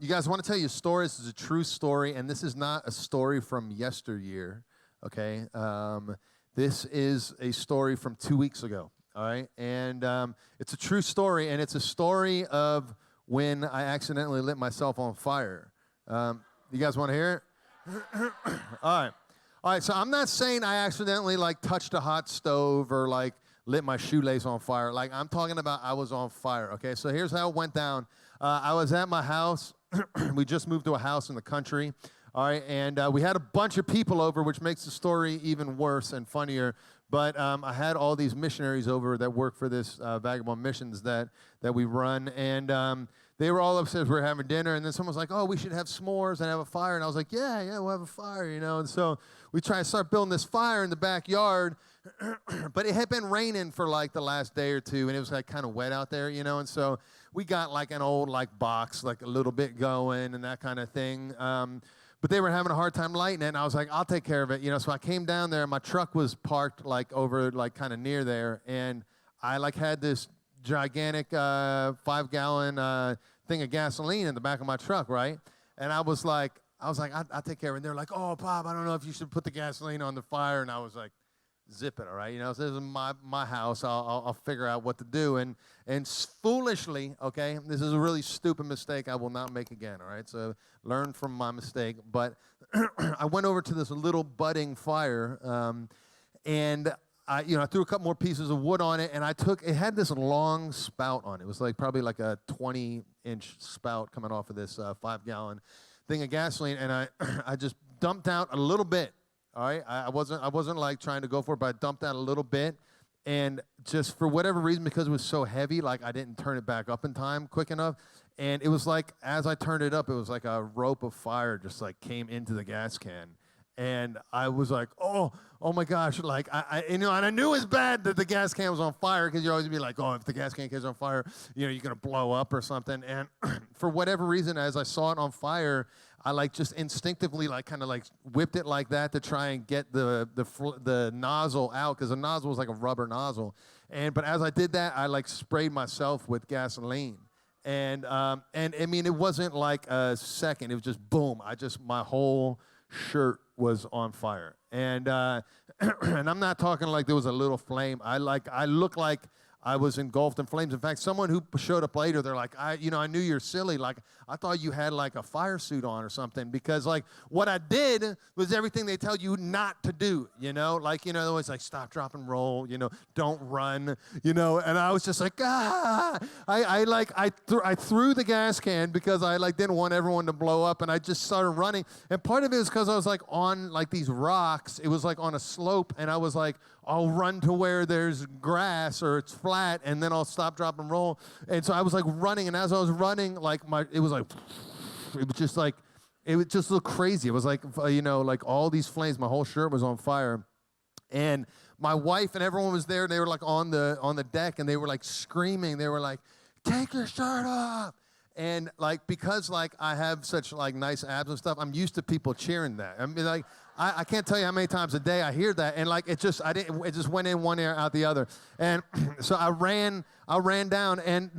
You guys, I want to tell you a story. This is a true story, and this is not a story from yesteryear, okay? This is a story from 2 weeks ago, all right? And it's a true story, and it's a story of when I accidentally lit myself on fire. You guys want to hear it? All right, so I'm not saying I accidentally, touched a hot stove or, lit my shoelace on fire. I'm talking about I was on fire, okay? So here's how it went down. I was at my house. We just moved to a house in the country, all right? And we had a bunch of people over, which makes the story even worse and funnier. But I had all these missionaries over that work for this Vagabond Missions that we run. And they were all upstairs. We were having dinner. And then someone was like, oh, we should have s'mores and have a fire. And I was like, yeah, we'll have a fire, you know. And so we tried to start building this fire in the backyard. But it had been raining for the last day or two, and it was kind of wet out there, you know. And so we got an old box, a little bit going and that kind of thing. But they were having a hard time lighting it, and I was like, I'll take care of it, you know. So I came down there, and my truck was parked over kind of near there, and I had this gigantic 5-gallon thing of gasoline in the back of my truck, right? And I was like, I'll take care of it. And they're like, oh, Bob, I don't know if you should put the gasoline on the fire. And I was like, zip it, all right? You know, so this is my house. I'll figure out what to do. And foolishly, okay, this is a really stupid mistake I will not make again, all right? So learn from my mistake. But I went over to this little budding fire, and I threw a couple more pieces of wood on it, and it had this long spout on it. It was probably a 20-inch spout coming off of this 5-gallon thing of gasoline, and I just dumped out a little bit. All right, I wasn't trying to go for it, but I dumped out a little bit, and just for whatever reason, because it was so heavy, I didn't turn it back up in time quick enough, and it was as I turned it up, it was a rope of fire just came into the gas can, and I was like, oh my gosh, and I knew it was bad that the gas can was on fire, because you always be oh, if the gas can gets on fire, you're gonna blow up or something, and for whatever reason, as I saw it on fire, I just instinctively kind of whipped it like that to try and get the nozzle out, because the nozzle was a rubber nozzle. But as I did that, I sprayed myself with gasoline. And I mean, it wasn't a second. It was just boom. My whole shirt was on fire. And and I'm not talking there was a little flame. I looked like I was engulfed in flames. In fact, someone who showed up later, they're like, I knew you're silly. I thought you had a fire suit on or something, because what I did was everything they tell you not to do, you know? They're always stop, drop, and roll, don't run, and I was just I threw the gas can because I didn't want everyone to blow up, and I just started running. And part of it is because I was on these rocks. It was on a slope, and I was I'll run to where there's grass or it's flat, and then I'll stop, drop, and roll. And so I was running, and as I was running, it was it would just look crazy. It was all these flames. My whole shirt was on fire, and my wife and everyone was there. They were on the deck, and they were screaming. They were take your shirt off. And because I have such nice abs and stuff, I'm used to people cheering that. I mean I can't tell you how many times a day I hear that, and it just went in one ear out the other. And so I ran down, and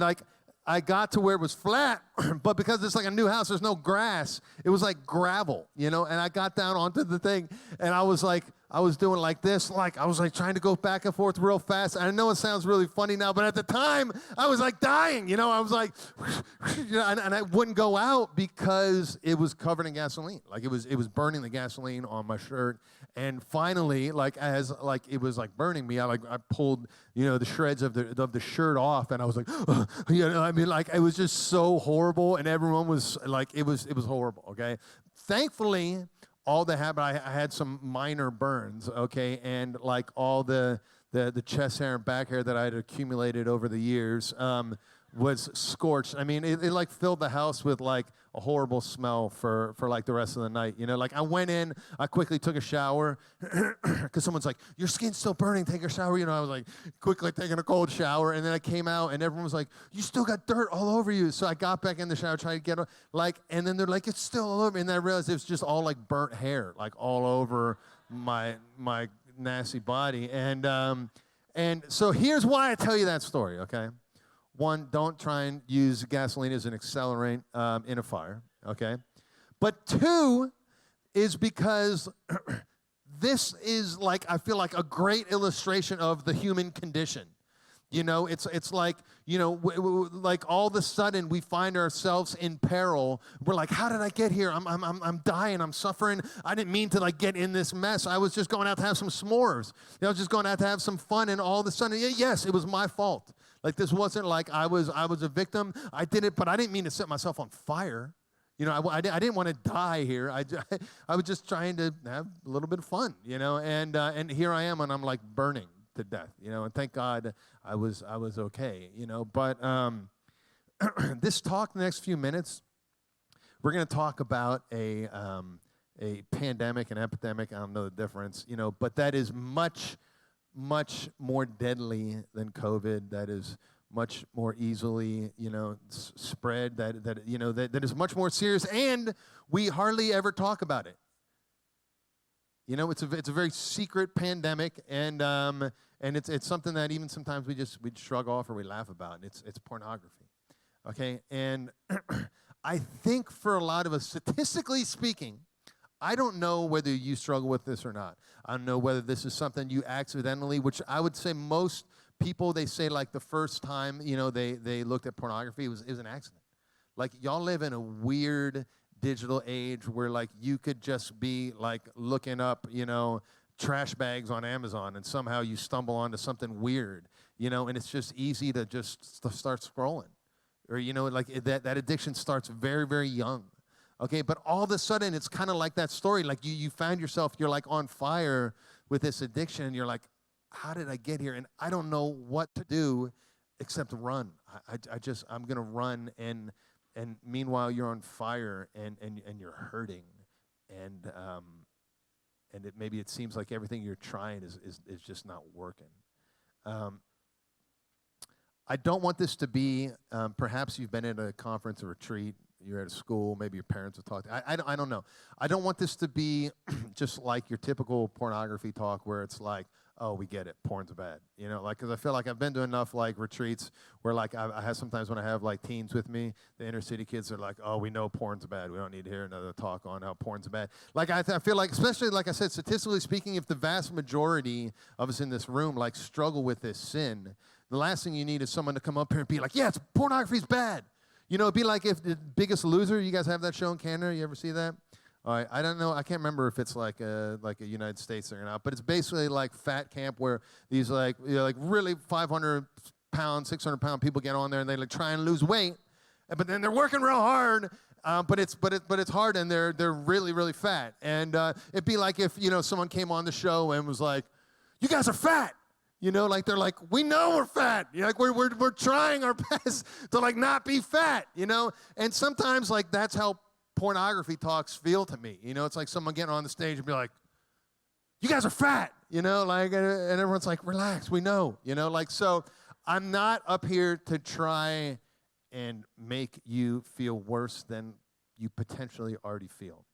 I got to where it was flat, but because it's a new house, there's no grass. It was gravel, and I got down onto the thing, and I was doing this, I was trying to go back and forth real fast. I know it sounds really funny now, but at the time, I was dying, I was and I wouldn't go out because it was covered in gasoline. It was burning the gasoline on my shirt. And finally, as it was burning me, I pulled, the shreds of the shirt off, and I was it was just so horrible, and everyone was it was horrible, okay? Thankfully, all that happened, I had some minor burns, okay, and all the chest hair and back hair that I had accumulated over the years was scorched. I mean, it filled the house with a horrible smell for the rest of the night. I went in, I quickly took a shower, because someone's your skin's still burning, take a shower. I was quickly taking a cold shower, and then I came out, and everyone was you still got dirt all over you. So I got back in the shower, tried to get and then they're it's still all over me, and then I realized it was just all burnt hair, all over my nasty body. And so here's why I tell you that story, okay? One, don't try and use gasoline as an accelerant in a fire, okay? But two is because this is like, I feel like a great illustration of the human condition. You know, it's like, you know, like all of a sudden we find ourselves in peril. We're like, how did I get here? I'm dying. I'm suffering. I didn't mean to like get in this mess. I was just going out to have some s'mores. I was just going out to have some fun, and all of a sudden, yes, it was my fault. Like this wasn't like I was a victim. I did it, but I didn't mean to set myself on fire. You know, I didn't want to die here. I was just trying to have a little bit of fun, you know, and here I am, and I'm like burning to death, you know, and thank God I was okay, you know. But this talk, the next few minutes, we're going to talk about a pandemic, an epidemic. I don't know the difference, you know, but that is much more deadly than COVID. That is much more easily, you know, spread. That is much more serious, and we hardly ever talk about it. You know, it's a very secret pandemic, and it's something that even sometimes we shrug off or we laugh about, and it's pornography, okay? And I think for a lot of us, statistically speaking, I don't know whether you struggle with this or not. I don't know whether this is something you accidentally, which I would say most people, they say like the first time, you know, they looked at pornography, it was an accident. Like y'all live in a weird digital age where like you could just be like looking up, you know, trash bags on Amazon, and somehow you stumble onto something weird, you know, and it's just easy to just start scrolling. Or, you know, like that addiction starts very, very young. Okay, but all of a sudden it's kind of like that story. Like you found yourself, you're like on fire with this addiction, and you're like, how did I get here? And I don't know what to do except run. I'm gonna run, and meanwhile you're on fire, and you're hurting, and maybe it seems like everything you're trying is just not working. I don't want this to be, perhaps you've been at a conference or retreat, you're at a school, maybe your parents have talked. I don't know. I don't want this to be just like your typical pornography talk where it's like, oh, we get it, porn's bad. You know, like, because I feel like I've been to enough like retreats where like I have sometimes when I have like teens with me, the inner city kids are like, oh, we know porn's bad. We don't need to hear another talk on how porn's bad. Like I feel like, especially like I said, statistically speaking, if the vast majority of us in this room like struggle with this sin, the last thing you need is someone to come up here and be like, yeah, pornography's bad. You know, it'd be like if the Biggest Loser, you guys have that show in Canada? You ever see that? All right, I don't know. I can't remember if it's like a United States thing or not, but it's basically like fat camp where these like, you know, like really 500-pound, 600-pound people get on there and they like try and lose weight, but then they're working real hard. But it's hard, and they're really, really fat. And it'd be like if, you know, someone came on the show and was like, "You guys are fat." You know, like they're like, we know we're fat. You know, like we're trying our best to like not be fat, you know? And sometimes like that's how pornography talks feel to me. You know, it's like someone getting on the stage and be like, you guys are fat, you know, like, and everyone's like, relax, we know, you know, like, so I'm not up here to try and make you feel worse than you potentially already feel.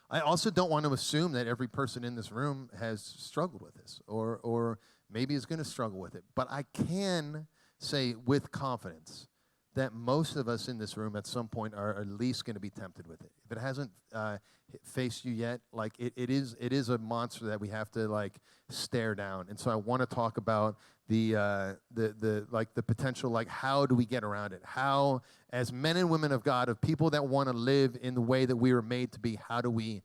I also don't want to assume that every person in this room has struggled with this or maybe is going to struggle with it. But I can say with confidence that most of us in this room at some point are at least going to be tempted with it. If it hasn't faced you yet, like it is a monster that we have to like stare down. And so I want to talk about the potential, like how do we get around it? How, as men and women of God, of people that want to live in the way that we were made to be, how do we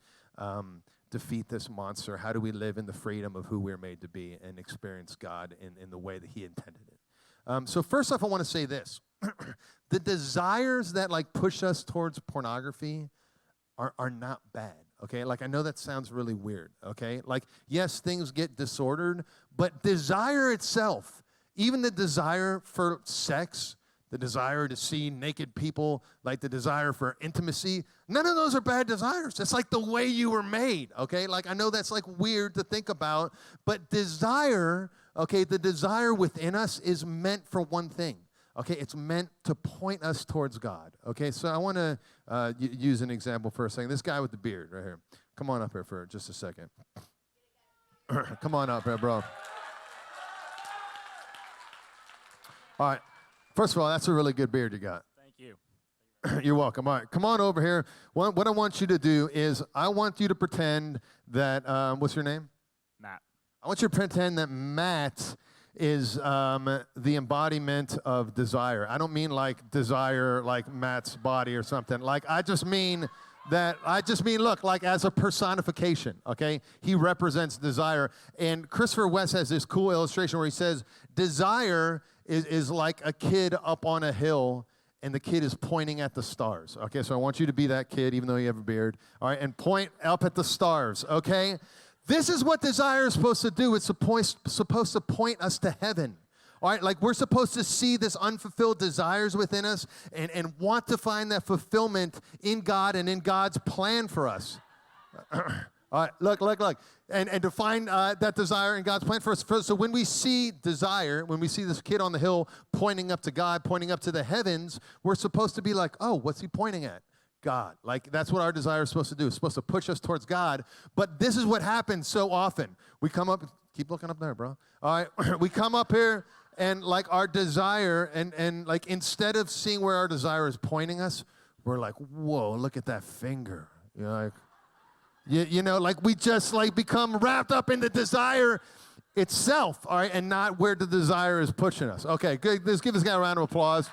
defeat this monster? How do we live in the freedom of who we're made to be and experience God in the way that He intended it? So first off, I want to say this. The desires that like push us towards pornography are not bad, okay? Like I know that sounds really weird, okay? Like yes, things get disordered, but desire itself, even the desire for sex, the desire to see naked people, like the desire for intimacy, none of those are bad desires. It's like the way you were made, okay? Like I know that's like weird to think about, but desire, okay, the desire within us is meant for one thing. Okay, it's meant to point us towards God. Okay, so I want to use an example for a second. This guy with the beard right here. Come on up here for just a second. Come on up here, bro. All right. First of all, that's a really good beard you got. Thank you. You're welcome. All right, come on over here. What I want you to do is I want you to pretend that, what's your name? Matt. I want you to pretend that Matt is the embodiment of desire. I don't mean like desire like Matt's body or something. Like I just mean, look, like as a personification, okay? He represents desire. And Christopher West has this cool illustration where he says, desire is like a kid up on a hill, and the kid is pointing at the stars. Okay, so I want you to be that kid, even though you have a beard. All right, and point up at the stars, okay? This is what desire is supposed to do. It's supposed to point us to heaven. All right, like we're supposed to see this unfulfilled desires within us and want to find that fulfillment in God and in God's plan for us. All right, look. And to find that desire in God's plan for us. So when we see desire, when we see this kid on the hill pointing up to God, pointing up to the heavens, we're supposed to be like, oh, what's he pointing at? God. Like, that's what our desire is supposed to do. It's supposed to push us towards God. But this is what happens so often. We come up, keep looking up there, bro. All right, we come up here, and like our desire, and like instead of seeing where our desire is pointing us, we're like, whoa, look at that finger. You know, like, you know, like we just like become wrapped up in the desire itself, all right, and not where the desire is pushing us. Okay, good. Let's give this guy a round of applause.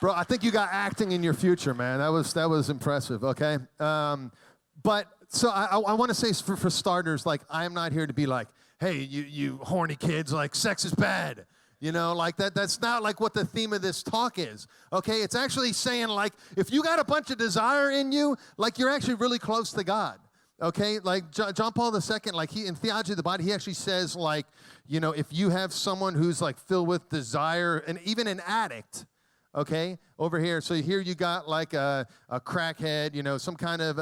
Bro, I think you got acting in your future, man. That was impressive, okay? But so I want to say for starters, like, I'm not here to be like, hey, you horny kids, like, sex is bad. You know, like that's not like what the theme of this talk is, okay? It's actually saying, like, if you got a bunch of desire in you, like, you're actually really close to God, okay? Like, John Paul II, like, he, in Theology of the Body, he actually says, like, you know, if you have someone who's, like, filled with desire, and even an addict, okay, over here, so here you got, like, a crackhead, you know, some kind of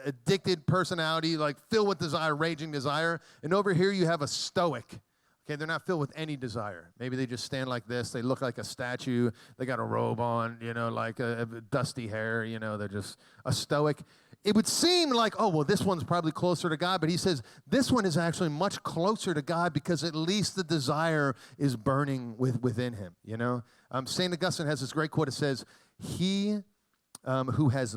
addicted personality, like, filled with desire, raging desire, and over here you have a stoic. Okay, they're not filled with any desire. Maybe they just stand like this. They look like a statue. They got a robe on, you know, like a dusty hair. You know, they're just a stoic. It would seem like, oh, well, this one's probably closer to God. But he says this one is actually much closer to God because at least the desire is burning within him, you know. St. Augustine has this great quote. It says, he who is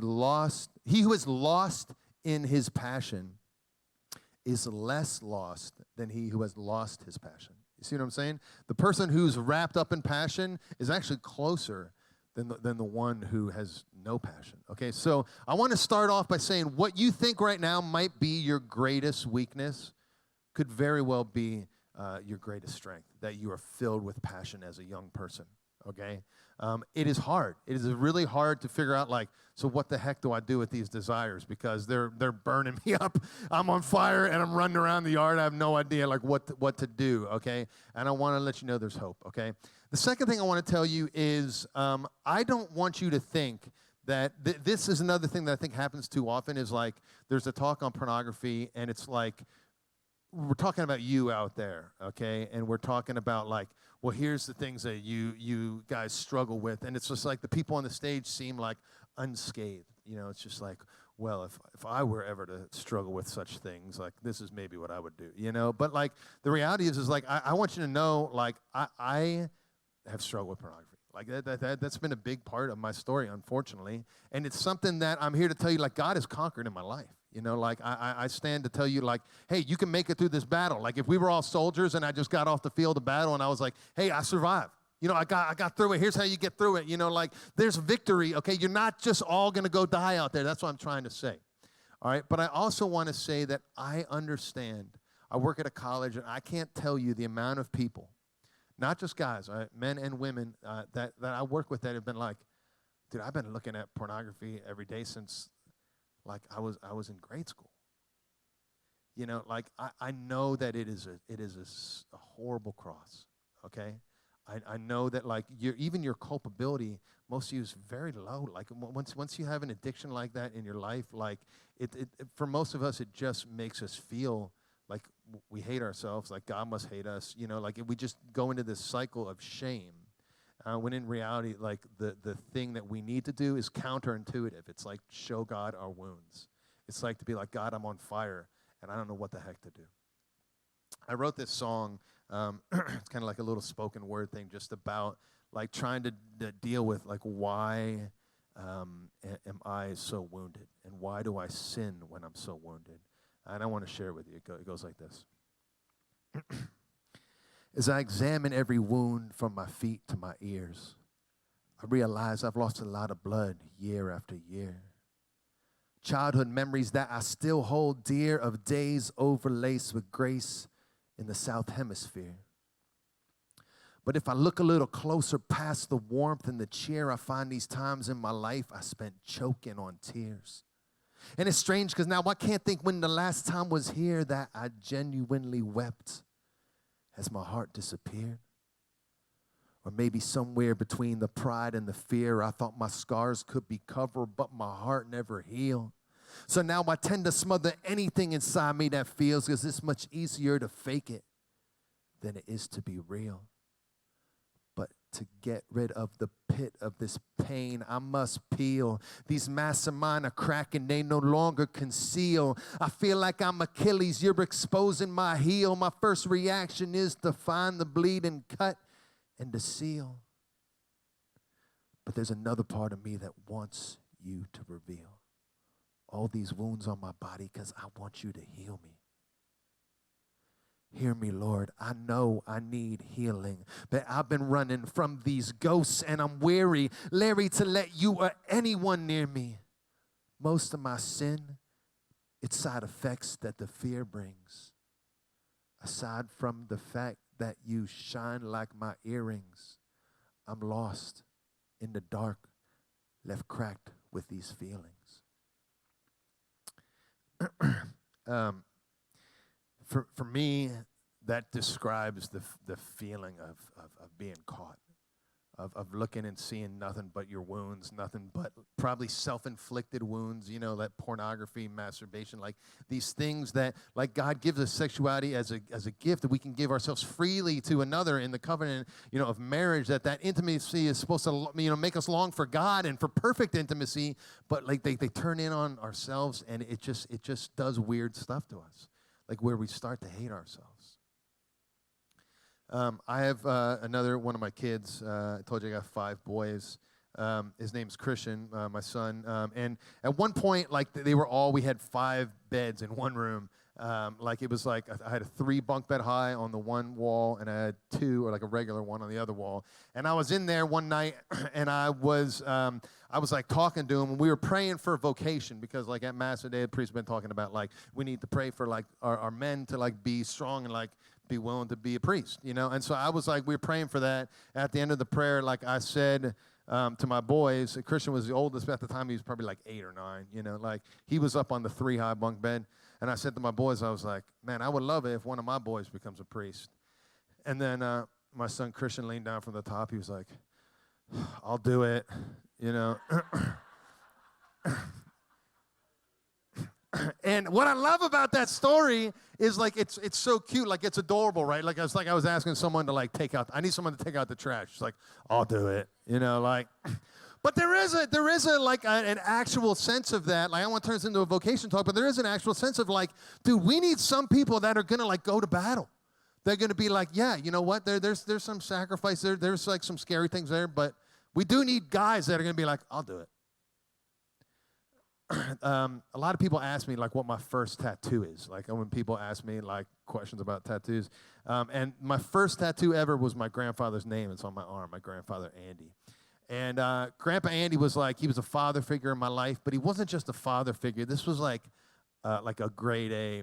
lost in his passion is less lost than he who has lost his passion. You see what I'm saying? The person who's wrapped up in passion is actually closer than the one who has no passion. Okay, so I want to start off by saying what you think right now might be your greatest weakness could very well be your greatest strength, that you are filled with passion as a young person. Okay? It is hard. It is really hard to figure out, like, so what the heck do I do with these desires? Because they're burning me up. I'm on fire, and I'm running around the yard. I have no idea, like, what to do, okay? And I want to let you know there's hope, okay? The second thing I want to tell you is I don't want you to think that this is another thing that I think happens too often is, like, there's a talk on pornography, and it's like, we're talking about you out there, okay? And we're talking about, like, well, here's the things that you guys struggle with. And it's just like the people on the stage seem like unscathed. You know, it's just like, well, if I were ever to struggle with such things, like, this is maybe what I would do, you know? But, like, the reality is like, I want you to know, like, I have struggled with pornography. Like, that's been a big part of my story, unfortunately. And it's something that I'm here to tell you, like, God has conquered in my life. You know, like, I stand to tell you, like, hey, you can make it through this battle. Like, if we were all soldiers and I just got off the field of battle and I was like, hey, I survived. You know, I got through it. Here's how you get through it. You know, like, there's victory, okay? You're not just all going to go die out there. That's what I'm trying to say, all right? But I also want to say that I understand. I work at a college, and I can't tell you the amount of people, not just guys, all right, men and women that I work with that have been like, dude, I've been looking at pornography every day since, like, I was in grade school. You know, like, I know that it is a horrible cross, okay? I know that, like, even your culpability, most of you is very low. Like, once you have an addiction like that in your life, like, it for most of us, it just makes us feel like we hate ourselves, like God must hate us. You know, like, we just go into this cycle of shame. When in reality, like, the thing that we need to do is counterintuitive. It's like, show God our wounds. It's like to be like, God, I'm on fire, and I don't know what the heck to do. I wrote this song. It's kind of like a little spoken word thing, just about like trying to deal with like why am I so wounded, and why do I sin when I'm so wounded? And I want to share it with you. It goes like this. As I examine every wound from my feet to my ears, I realize I've lost a lot of blood year after year. Childhood memories that I still hold dear, of days overlaced with grace in the South Hemisphere. But if I look a little closer past the warmth and the cheer, I find these times in my life I spent choking on tears. And it's strange because now I can't think when the last time was here that I genuinely wept. Has my heart disappeared? Or maybe somewhere between the pride and the fear, I thought my scars could be covered, but my heart never healed. So now I tend to smother anything inside me that feels, because it's much easier to fake it than it is to be real. But to get rid of the pit of this pain, I must peel. These masks of mine are cracking, they no longer conceal. I feel like I'm Achilles, you're exposing my heel. My first reaction is to find the bleed and cut and to seal. But there's another part of me that wants you to reveal all these wounds on my body, because I want you to heal me. Hear me, Lord. I know I need healing, but I've been running from these ghosts and I'm weary, Larry, to let you or anyone near me. Most of my sin, it's side effects that the fear brings. Aside from the fact that you shine like my earrings, I'm lost in the dark, left cracked with these feelings. For me, that describes the feeling of being caught, of looking and seeing nothing but your wounds, nothing but probably self-inflicted wounds, you know, like pornography, masturbation, like these things that, like, God gives us sexuality as a gift that we can give ourselves freely to another in the covenant, you know, of marriage, that intimacy is supposed to, you know, make us long for God and for perfect intimacy, but like they turn in on ourselves, and it just does weird stuff to us, like where we start to hate ourselves. I have another one of my kids. I told you I got 5 boys. His name's Christian, my son. And at one point, like we had 5 beds in one room. Like it was like I had a 3 bunk bed high on the one wall, and I had 2, or like a regular one on the other wall. And I was in there one night, and I was like talking to him, and we were praying for vocation, because like at Mass today, the priest been talking about like we need to pray for like our men to like be strong and like be willing to be a priest, you know. And so I was like, we were praying for that. At the end of the prayer, like I said to my boys, Christian was the oldest at the time. He was probably like 8 or 9, you know, like he was up on the 3 high bunk bed. And I said to my boys, I was like, man, I would love it if one of my boys becomes a priest. And then my son Christian leaned down from the top. He was like, I'll do it, you know. And what I love about that story is like it's so cute, like it's adorable, right? Like I was asking someone to like I need someone to take out the trash. It's like, I'll do it, you know, like. But there is a like an actual sense of that. Like I want to turn this into a vocation talk, but there is an actual sense of like, dude, we need some people that are gonna like go to battle. They're gonna be like, yeah, you know what? There's some sacrifice there. There's like some scary things there, but we do need guys that are gonna be like, I'll do it. A lot of people ask me like what my first tattoo is. Like when people ask me like questions about tattoos, and my first tattoo ever was my grandfather's name. It's on my arm. My grandfather Andy, and Grandpa Andy was like, he was a father figure in my life, but he wasn't just a father figure. This was like a grade A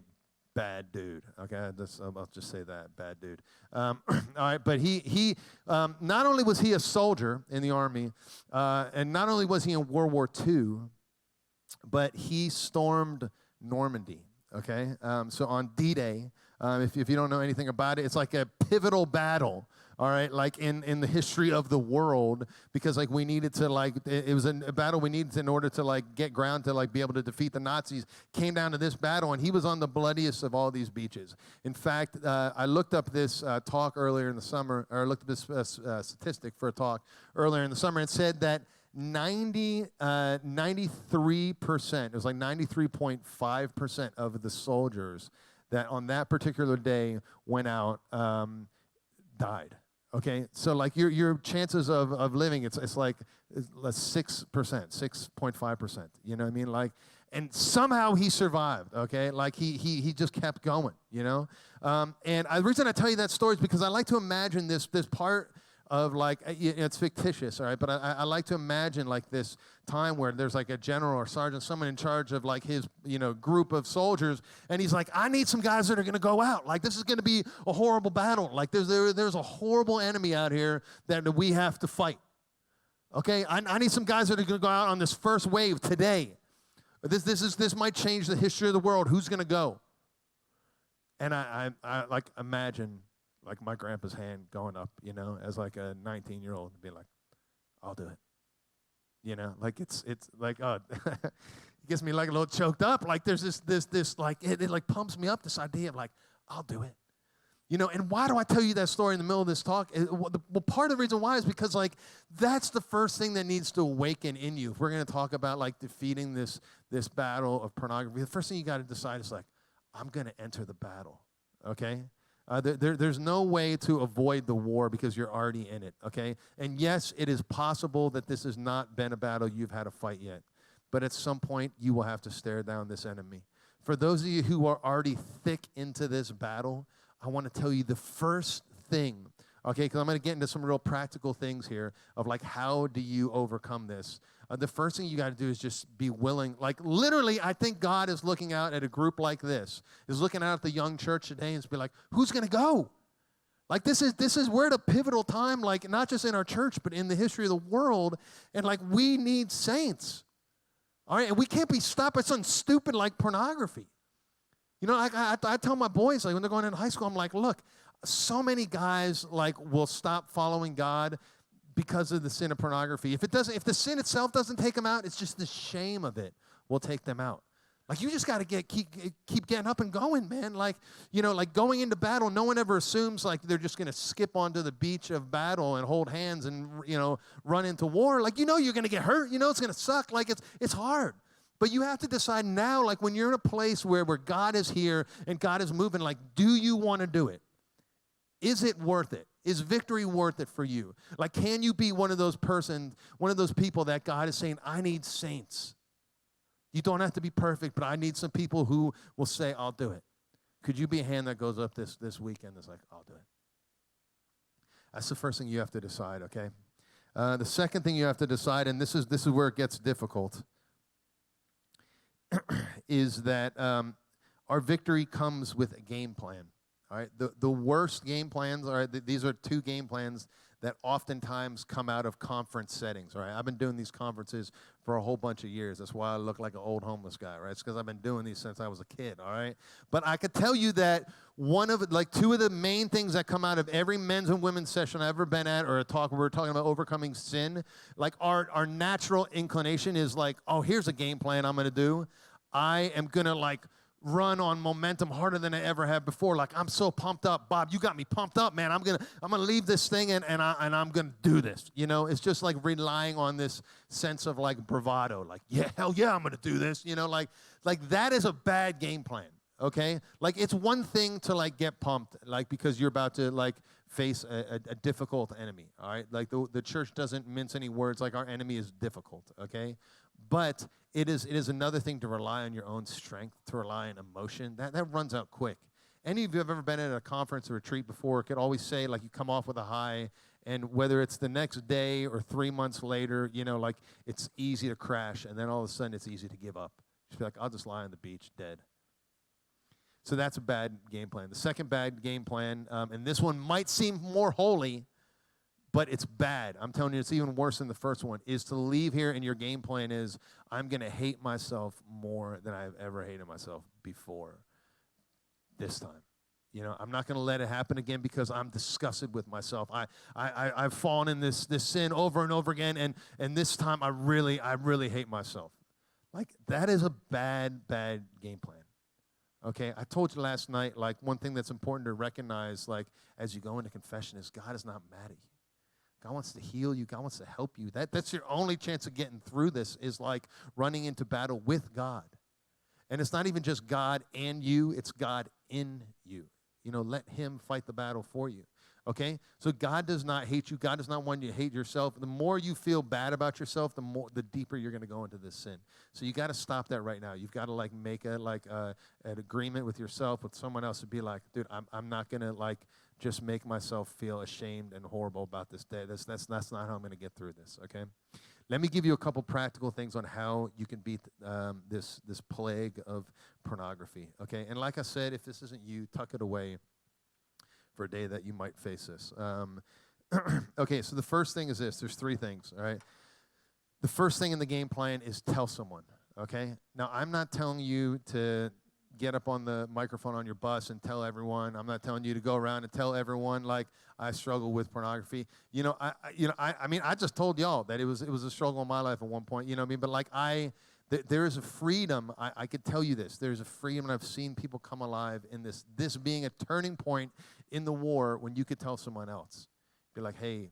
bad dude. Okay, I'll just say that, bad dude. All right, but he not only was he a soldier in the Army, and not only was he in World War II, but he stormed Normandy, okay? So on D-Day, if you don't know anything about it, it's like a pivotal battle, all right, like in the history of the world, because like we needed to like, it was a battle we needed in order to like get ground to like be able to defeat the Nazis. Came down to this battle, and he was on the bloodiest of all these beaches. In fact, I looked up this talk earlier in the summer, or looked up this statistic for a talk earlier in the summer, and said that 93%, it was like 93.5% of the soldiers that on that particular day went out died. Okay, so like your chances of living, it's like 6%, 6.5%. You know what I mean? Like, and somehow he survived. Okay, like he just kept going. You know, and the reason I tell you that story is because I like to imagine this part of like, it's fictitious, all right, but I like to imagine like this time where there's like a general or sergeant, someone in charge of like his, group of soldiers, and he's like, I need some guys that are going to go out. Like, this is going to be a horrible battle. Like, there's a horrible enemy out here that we have to fight. Okay, I need some guys that are going to go out on this first wave today. This might change the history of the world. Who's going to go? And I like imagine like my grandpa's hand going up, as like a 19-year-old, and be like, I'll do it. Like it's like, oh, it gets me like a little choked up. Like there's this like, it like pumps me up, this idea of like, I'll do it. And why do I tell you that story in the middle of this talk? Well, part of the reason why is because like, that's the first thing that needs to awaken in you. If we're going to talk about like defeating this battle of pornography, the first thing you got to decide is like, I'm going to enter the battle, okay? There's no way to avoid the war because you're already in it, okay? And yes, it is possible that this has not been a battle you've had to fight yet, but at some point, you will have to stare down this enemy. For those of you who are already thick into this battle, I want to tell you the first thing, okay, because I'm going to get into some real practical things here of like, how do you overcome this? The first thing you got to do is just be willing. Like literally, I think God is looking out at a group like this, is looking out at the young church today and be like, who's going to go? Like we're at a pivotal time, like not just in our church, but in the history of the world. And like we need saints. All right, and we can't be stopped by something stupid like pornography. I tell my boys, like when they're going into high school, I'm like, look, so many guys like will stop following God because of the sin of pornography. If the sin itself doesn't take them out, it's just the shame of it will take them out. Like you just got to keep getting up and going, man. Like, like going into battle, no one ever assumes like they're just going to skip onto the beach of battle and hold hands and, run into war. Like, you're going to get hurt. It's going to suck. Like it's hard. But you have to decide now, like when you're in a place where God is here and God is moving, like, do you want to do it? Is it worth it? Is victory worth it for you? Like, can you be one of those people that God is saying, I need saints. You don't have to be perfect, but I need some people who will say, I'll do it. Could you be a hand that goes up this weekend that's like, I'll do it? That's the first thing you have to decide, okay? The second thing you have to decide, and this is where it gets difficult, is that our victory comes with a game plan. All right, the worst game plans, all right, these are two game plans that oftentimes come out of conference settings, all right? I've been doing these conferences for a whole bunch of years. That's why I look like an old homeless guy, right? It's because I've been doing these since I was a kid, all right? But I could tell you that two of the main things that come out of every men's and women's session I've ever been at or a talk where we're talking about overcoming sin, like our natural inclination is like, oh, here's a game plan I'm going to do. I am going to like run on momentum harder than I ever have before. Like, I'm so pumped up. Bob, you got me pumped up, man. I'm gonna leave this thing and I'm gonna do this. It's just like relying on this sense of like bravado. Like, yeah, hell yeah, I'm gonna do this. Like that is a bad game plan. Okay? Like, it's one thing to like get pumped, like because you're about to like face a difficult enemy. All right? Like the church doesn't mince any words. Like, our enemy is difficult. Okay? But it is another thing to rely on your own strength, to rely on emotion. That runs out quick. Any of you have ever been at a conference or retreat before could always say, like, you come off with a high, and whether it's the next day or 3 months later, like, it's easy to crash, and then all of a sudden it's easy to give up. Just be like, I'll just lie on the beach dead. So that's a bad game plan. The second bad game plan, and this one might seem more holy, but it's bad. I'm telling you, it's even worse than the first one, is to leave here and your game plan is, I'm going to hate myself more than I've ever hated myself before this time. I'm not going to let it happen again because I'm disgusted with myself. I've fallen in this sin over and over again, and this time I really hate myself. Like, that is a bad game plan. Okay, I told you last night, like, one thing that's important to recognize, like, as you go into confession is God is not mad at you. God wants to heal you. God wants to help you. That's your only chance of getting through this, is like running into battle with God. And it's not even just God and you, it's God in you. Let him fight the battle for you. Okay? So God does not hate you. God does not want you to hate yourself. The more you feel bad about yourself, the deeper you're going to go into this sin. So you got to stop that right now. You've got to make an agreement with yourself, with someone else, to be like, dude, I'm not going to just make myself feel ashamed and horrible about this day. That's not how I'm going to get through this. Okay? Let me give you a couple practical things on how you can beat this plague of pornography. Okay? And like I said, if this isn't you, tuck it away for a day that you might face this. Okay, so the first thing is this. There's three things, all right? The first thing in the game plan is tell someone, okay? Now, I'm not telling you to get up on the microphone on your bus and tell everyone. I'm not telling you to go around and tell everyone, I struggle with pornography. I just told y'all that it was a struggle in my life at one point, but there is a freedom. I could tell you this. There's a freedom, and I've seen people come alive in this being a turning point in the war when you could tell someone else. Be like, hey,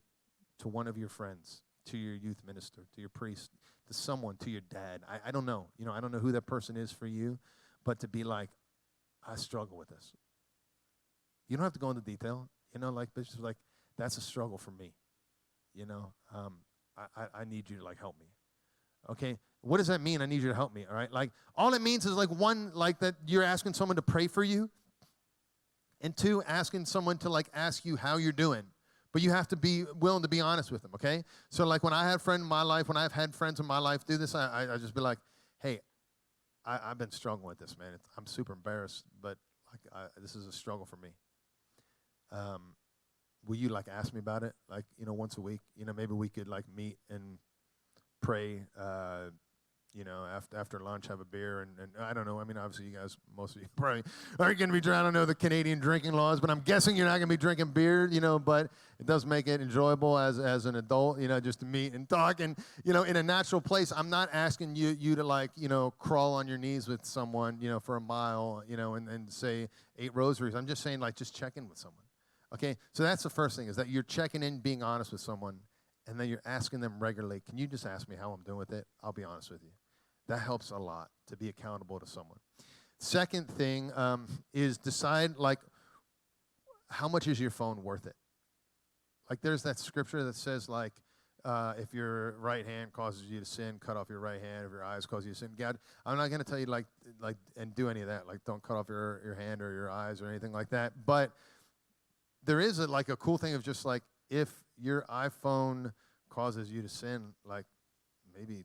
to one of your friends, to your youth minister, to your priest, to someone, to your dad. I don't know. I don't know who that person is for you, but to be like, I struggle with this. You don't have to go into detail. But just that's a struggle for me. I need you to help me. Okay, what does that mean? I need you to help me, all right? All it means is one, that you're asking someone to pray for you, and two, asking someone to ask you how you're doing. But you have to be willing to be honest with them, okay? So when I had a friend in my life, when I've had friends in my life do this, I just be like, hey, I've been struggling with this, man. I'm super embarrassed, but this is a struggle for me. Will you ask me about it, once a week? Maybe we could meet and pray, after lunch, have a beer, and I don't know. I mean, obviously, you guys, most of you probably aren't going to be drinking. I don't know the Canadian drinking laws, but I'm guessing you're not going to be drinking beer, but it does make it enjoyable as an adult, just to meet and talk. And, in a natural place, I'm not asking you to, crawl on your knees with someone, for a mile, and say 8 rosaries. I'm just saying, just check in with someone. Okay? So that's the first thing, is that you're checking in, being honest with someone. And then you're asking them regularly, can you just ask me how I'm doing with it? I'll be honest with you. That helps a lot to be accountable to someone. Second thing is decide, how much is your phone worth it? There's that scripture that says, if your right hand causes you to sin, cut off your right hand. If your eyes cause you to sin, God, I'm not going to tell you, and do any of that. Don't cut off your hand or your eyes or anything like that. But there is a cool thing of just, if your iPhone causes you to sin, maybe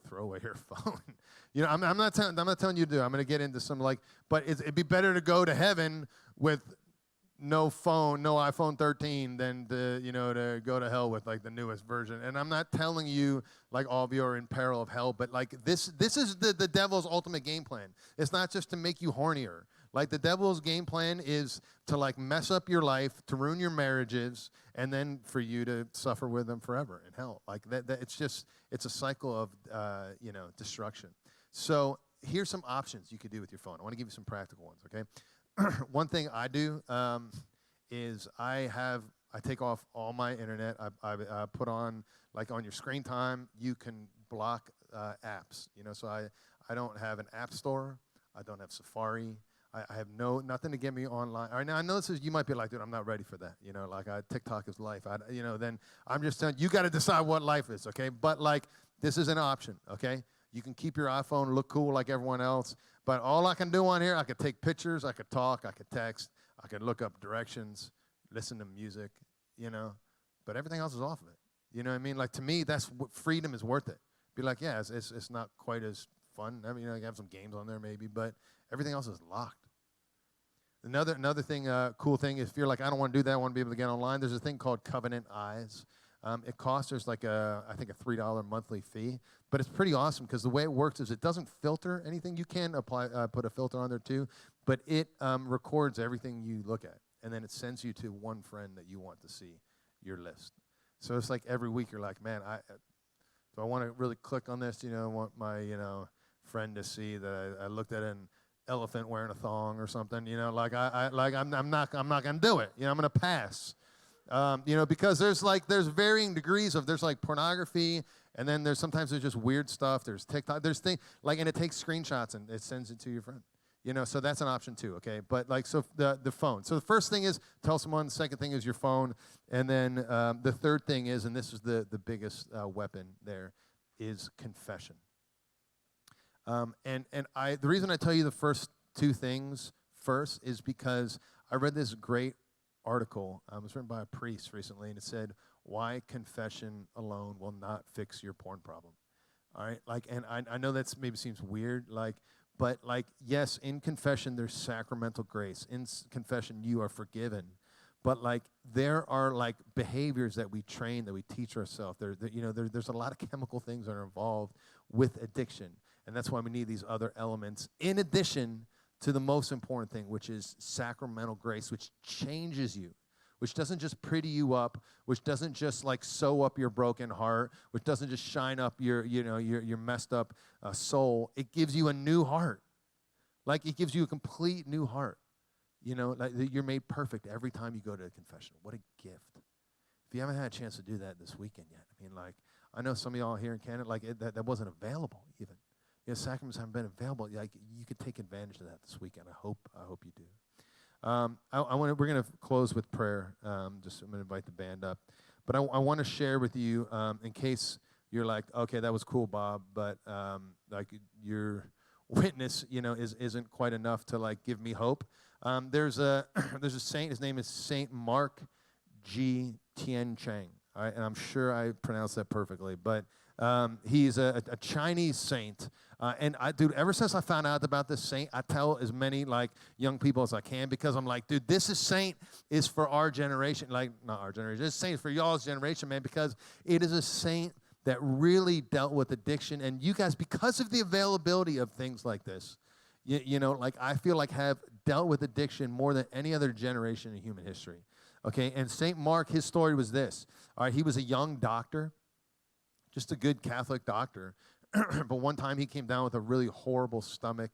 throw away your phone. I'm not telling you to do. I'm going to get into some but it'd be better to go to heaven with no phone, no iPhone 13 than to go to hell with the newest version. And I'm not telling you all of you are in peril of hell, but this is the devil's ultimate game plan. It's not just to make you hornier. The devil's game plan is to mess up your life, to ruin your marriages, and then for you to suffer with them forever in hell. It's a cycle of destruction. So here's some options you could do with your phone. I want to give you some practical ones, okay? One thing I do is I take off all my internet. I put on, on your screen time, you can block apps. So I don't have an app store. I don't have Safari. I have nothing to get me online. All right, now I know you might be like, dude, I'm not ready for that. TikTok is life. Then I'm just telling you, got to decide what life is, okay? But this is an option, okay? You can keep your iPhone, look cool like everyone else. But all I can do on here, I could take pictures, I could talk, I could text, I could look up directions, listen to music, But everything else is off of it. You know what I mean? To me, that's what freedom is worth it. Be like, yeah, it's not quite as fun. I mean, I have some games on there maybe, but everything else is locked. Another thing, cool thing, if you're I don't want to do that, I want to be able to get online, there's a thing called Covenant Eyes. It costs, there's I think a $3 monthly fee, but it's pretty awesome because the way it works is it doesn't filter anything. You can put a filter on there too, but it records everything you look at, and then it sends you to one friend that you want to see your list. So it's every week you're man, do I want to really click on this? I want my, friend to see that I looked at an elephant wearing a thong or something. I'm not gonna do it. I'm gonna pass. Because there's varying degrees of there's pornography, and then sometimes there's just weird stuff. There's TikTok. There's things and it takes screenshots and it sends it to your friend. So that's an option too, okay? But like, so the phone. So the first thing is tell someone. The second thing is your phone. And then the third thing is, and this is the biggest weapon there, is confession. And the reason I tell you the first two things first is because I read this great article. It was written by a priest recently, and it said, why confession alone will not fix your porn problem. All right? Like, and I know that maybe seems weird, like, but like, yes, in confession, there's sacramental grace. In confession, you are forgiven. But like, there are like behaviors that we train, that we teach ourselves. There's a lot of chemical things that are involved with addiction. And that's why we need these other elements in addition to the most important thing, which is sacramental grace, which changes you, which doesn't just pretty you up, which doesn't just like sew up your broken heart, which doesn't just shine up your messed up soul. It gives you a new heart. Like, it gives you a complete new heart. Like, you're made perfect every time you go to a confession. What a gift. If you haven't had a chance to do that this weekend yet, I mean, like, I know some of y'all here in Canada, like, that wasn't available even. Sacraments haven't been available. Like, you could take advantage of that this weekend. I hope you do. We're going to close with prayer. I'm going to invite the band up. But I want to share with you, in case you're like, okay, that was cool, Bob, but like, your witness, isn't quite enough to like give me hope. There's a saint. His name is Saint Mark G. Tien Chang. All right, and I'm sure I pronounced that perfectly, but he's a Chinese saint. And dude, ever since I found out about this saint, I tell as many like young people as I can, because I'm like, dude, this saint is for our generation. Like, not our generation. This saint is for y'all's generation, man, because it is a saint that really dealt with addiction. And you guys, because of the availability of things like this, like, I feel like have dealt with addiction more than any other generation in human history. Okay, and St. Mark, his story was this. All right, he was a young doctor, just a good Catholic doctor. But one time he came down with a really horrible stomach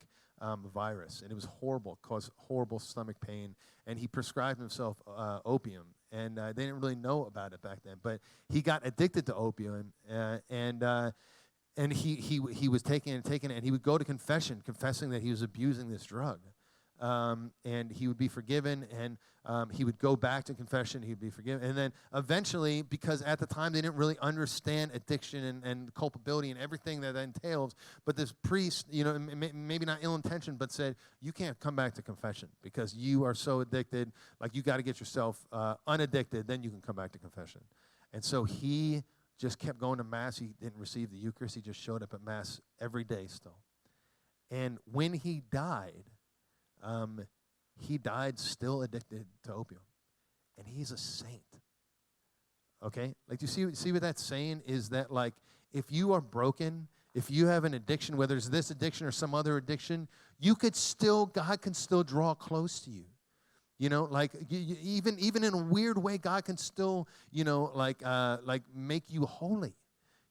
virus, and it was horrible, caused horrible stomach pain, and he prescribed himself opium. And they didn't really know about it back then, but he got addicted to opium, and he was taking it, and he would go to confession, confessing that he was abusing this drug. And he would be forgiven, and he would go back to confession, he would be forgiven. And then eventually, because at the time they didn't really understand addiction and culpability and everything that entails, but this priest, maybe not ill-intentioned, but said, you can't come back to confession because you are so addicted, like, you got to get yourself unaddicted, then you can come back to confession. And so he just kept going to Mass. He didn't receive the Eucharist. He just showed up at Mass every day still. And when he died still addicted to opium. And he's a saint. Okay? Like, do you see what that's saying? Is that, like, if you are broken, if you have an addiction, whether it's this addiction or some other addiction, God can still draw close to you. Like, even in a weird way, God can still, like make you holy.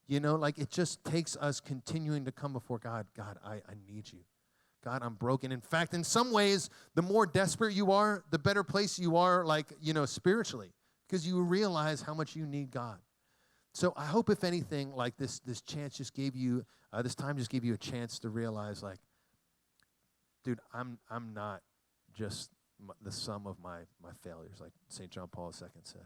Like, it just takes us continuing to come before God. God, I need you. God, I'm broken. In fact, in some ways, the more desperate you are, the better place you are, like, spiritually, because you realize how much you need God. So I hope, if anything, like this chance just gave you, this time just gave you a chance to realize, like, dude, I'm not just the sum of my failures, like St. John Paul II said.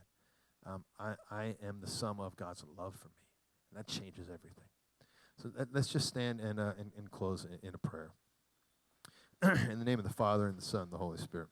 I am the sum of God's love for me, and that changes everything. So let's just stand and close in a prayer. In the name of the Father, and the Son, and the Holy Spirit.